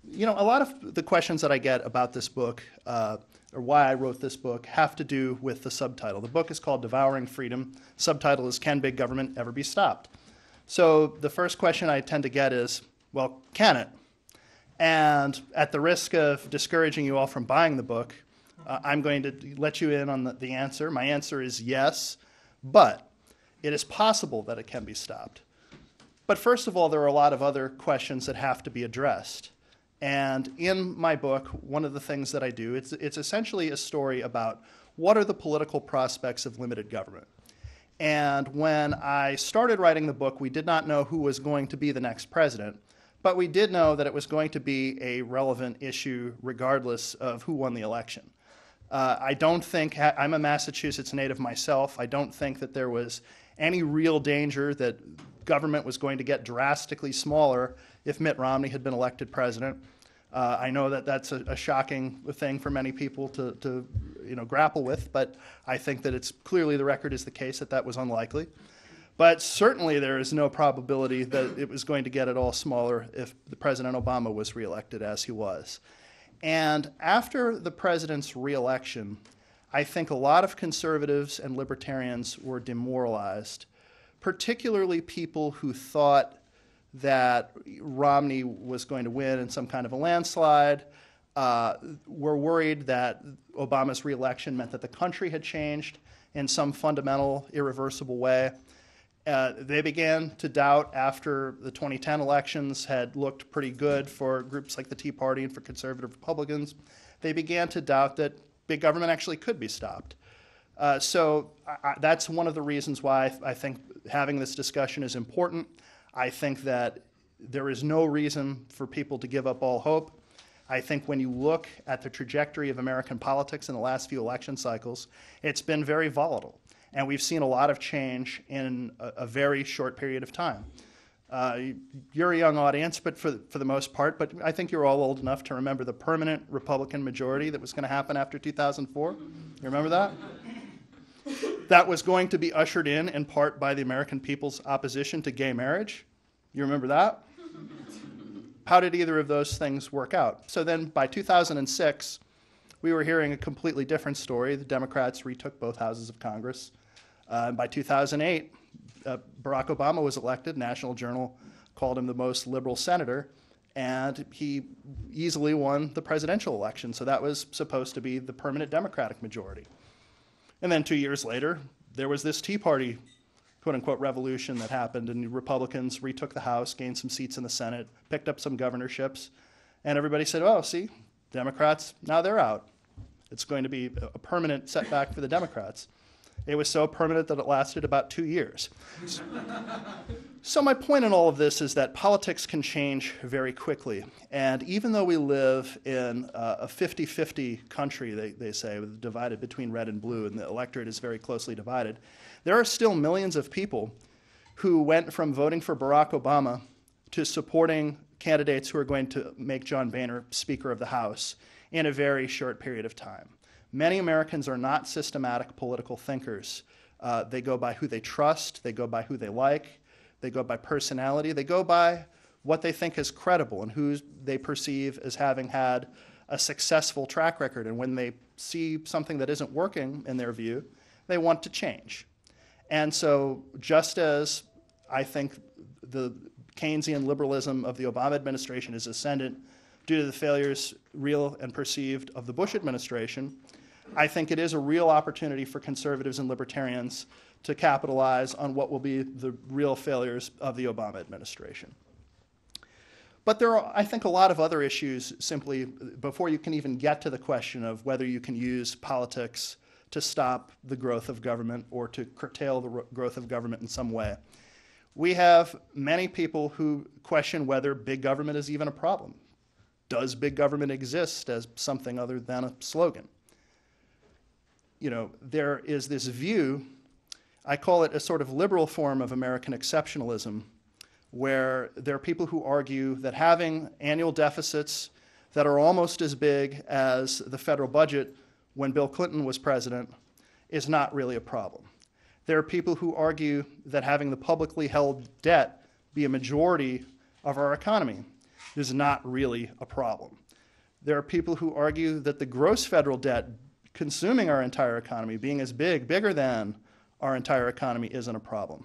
A lot of the questions that I get about this book, or why I wrote this book, have to do with the subtitle. The book is called Devouring Freedom. Subtitle is Can Big Government Ever Be Stopped? So the first question I tend to get is, well, can it? And at the risk of discouraging you all from buying the book, I'm going to let you in on the answer. My answer is yes, but it is possible that it can be stopped. But first of all, there are a lot of other questions that have to be addressed. And in my book, one of the things that I do, it's essentially a story about what are the political prospects of limited government. And when I started writing the book, we did not know who was going to be the next president, but we did know that it was going to be a relevant issue regardless of who won the election. I don't think, I'm a Massachusetts native myself, I don't think that there was any real danger that government was going to get drastically smaller if Mitt Romney had been elected president. I know that that's a shocking thing for many people to grapple with, but I think that it's clearly the record is the case that that was unlikely. But certainly there is no probability that it was going to get at all smaller if the President Obama was reelected as he was. And after the president's reelection, I think a lot of conservatives and libertarians were demoralized, particularly people who thought that Romney was going to win in some kind of a landslide, were worried that Obama's reelection meant that the country had changed in some fundamental, irreversible way. They began to doubt after the 2010 elections had looked pretty good for groups like the Tea Party and for conservative Republicans. They began to doubt that big government actually could be stopped. So that's one of the reasons why I think having this discussion is important. I think that there is no reason for people to give up all hope. I think when you look at the trajectory of American politics in the last few election cycles, it's been very volatile. And we've seen a lot of change in a very short period of time. You're a young audience, but for the most part, but I think you're all old enough to remember the permanent Republican majority that was going to happen after 2004. You remember that? That was going to be ushered in part by the American people's opposition to gay marriage. You remember that? How did either of those things work out? So then by 2006, we were hearing a completely different story. The Democrats retook both houses of Congress. By 2008, Barack Obama was elected. National Journal called him the most liberal senator, and he easily won the presidential election. So that was supposed to be the permanent Democratic majority. And then 2 years later, there was this Tea Party, quote-unquote, revolution that happened, and Republicans retook the House, gained some seats in the Senate, picked up some governorships, and everybody said, oh, see, Democrats, now they're out. It's going to be a permanent setback for the Democrats. It was so permanent that it lasted about 2 years. So my point in all of this is that politics can change very quickly. And even though we live in a 50-50 country, they say, divided between red and blue, and the electorate is very closely divided, there are still millions of people who went from voting for Barack Obama to supporting candidates who are going to make John Boehner Speaker of the House in a very short period of time. Many Americans are not systematic political thinkers. They go by who they trust, they go by who they like, they go by personality, they go by what they think is credible and who they perceive as having had a successful track record. And when they see something that isn't working in their view, they want to change. And so just as I think the Keynesian liberalism of the Obama administration is ascendant due to the failures, real and perceived, of the Bush administration, I think it is a real opportunity for conservatives and libertarians to capitalize on what will be the real failures of the Obama administration. But there are, I think, a lot of other issues simply before you can even get to the question of whether you can use politics to stop the growth of government or to curtail the growth of government in some way. We have many people who question whether big government is even a problem. Does big government exist as something other than a slogan? There is this view, I call it a sort of liberal form of American exceptionalism, where there are people who argue that having annual deficits that are almost as big as the federal budget when Bill Clinton was president is not really a problem. There are people who argue that having the publicly held debt be a majority of our economy is not really a problem. There are people who argue that the gross federal debt consuming our entire economy, being as bigger than our entire economy, isn't a problem.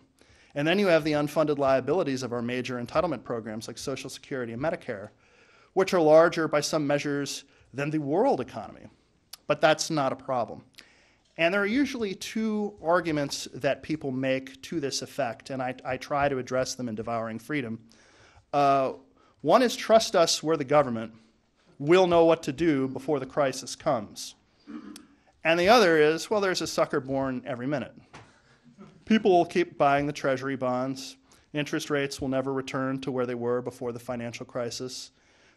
And then you have the unfunded liabilities of our major entitlement programs like Social Security and Medicare, which are larger by some measures than the world economy. But that's not a problem. And there are usually two arguments that people make to this effect, and I try to address them in Devouring Freedom. One is, trust us, we're the government. We'll know what to do before the crisis comes. And the other is, well, there's a sucker born every minute. People will keep buying the treasury bonds. Interest rates will never return to where they were before the financial crisis.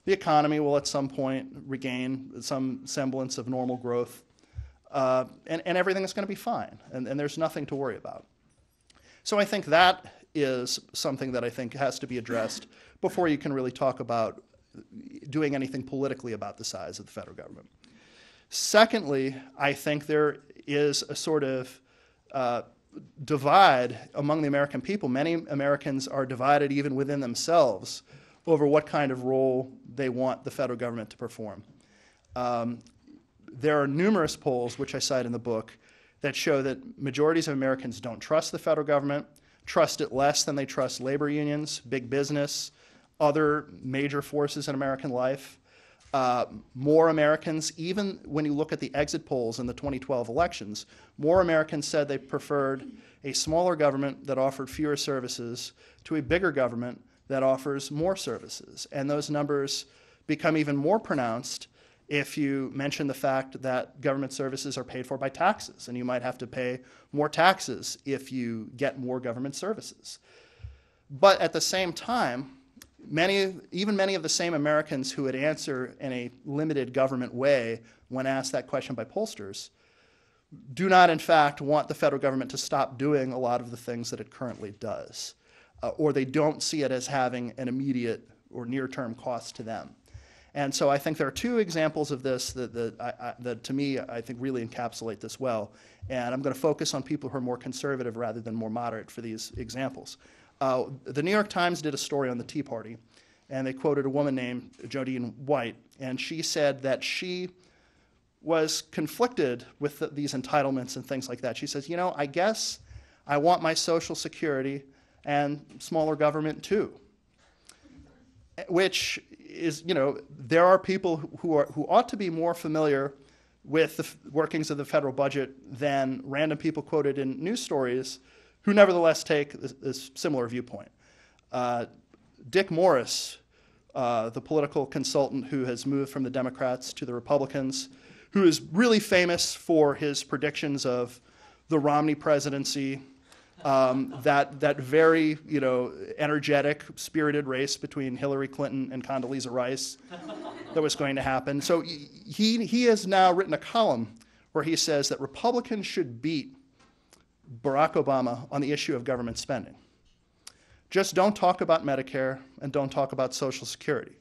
The economy will at some point regain some semblance of normal growth. And everything is going to be fine, and there's nothing to worry about. So I think that is something that I think has to be addressed before you can really talk about doing anything politically about the size of the federal government. Secondly, I think there is a sort of divide among the American people. Many Americans are divided even within themselves over what kind of role they want the federal government to perform. There are numerous polls, which I cite in the book, that show that majorities of Americans don't trust the federal government, trust it less than they trust labor unions, big business, other major forces in American life. More Americans, even when you look at the exit polls in the 2012 elections, more Americans said they preferred a smaller government that offered fewer services to a bigger government that offers more services. And those numbers become even more pronounced if you mention the fact that government services are paid for by taxes, and you might have to pay more taxes if you get more government services. But at the same time, even many of the same Americans who would answer in a limited government way when asked that question by pollsters do not, in fact, want the federal government to stop doing a lot of the things that it currently does, or they don't see it as having an immediate or near-term cost to them. And so I think there are two examples of this that to me, I think really encapsulate this well. And I'm going to focus on people who are more conservative rather than more moderate for these examples. The New York Times did a story on the Tea Party, and they quoted a woman named Jodine White, and she said that she was conflicted with these entitlements and things like that. She says, I guess I want my Social Security and smaller government too, which is, there are people who ought to be more familiar with the workings of the federal budget than random people quoted in news stories who nevertheless take a similar viewpoint. Dick Morris, the political consultant who has moved from the Democrats to the Republicans, who is really famous for his predictions of the Romney presidency, that very energetic, spirited race between Hillary Clinton and Condoleezza Rice that was going to happen. So he has now written a column where he says that Republicans should beat Barack Obama on the issue of government spending. Just don't talk about Medicare and don't talk about Social Security,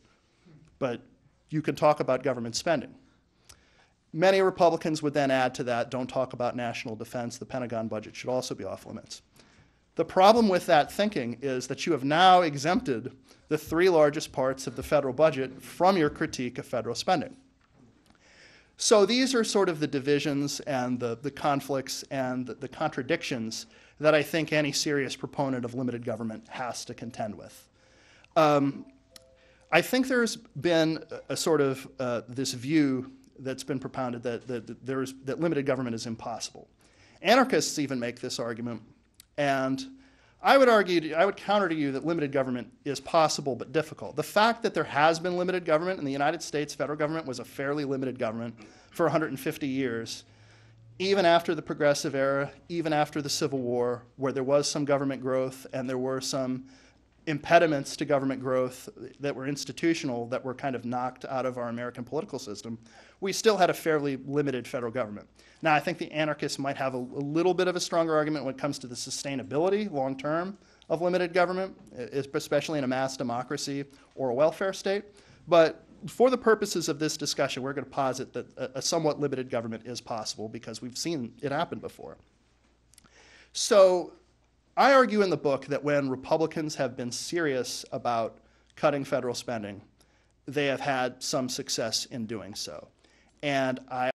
but you can talk about government spending. Many Republicans would then add to that, don't talk about national defense, the Pentagon budget should also be off limits. The problem with that thinking is that you have now exempted the three largest parts of the federal budget from your critique of federal spending. So these are sort of the divisions and the conflicts and the contradictions that I think any serious proponent of limited government has to contend with. I think there's been a sort of this view that's been propounded that limited government is impossible. Anarchists even make this argument, and I would counter to you that limited government is possible but difficult. The fact that there has been limited government in the United States, federal government was a fairly limited government for 150 years, even after the Progressive Era, even after the Civil War, where there was some government growth and there were some impediments to government growth that were institutional, that were kind of knocked out of our American political system, we still had a fairly limited federal government. Now, I think the anarchists might have a little bit of a stronger argument when it comes to the sustainability, long-term, of limited government, especially in a mass democracy or a welfare state. But for the purposes of this discussion, we're going to posit that a somewhat limited government is possible because we've seen it happen before. So I argue in the book that when Republicans have been serious about cutting federal spending, they have had some success in doing so. And I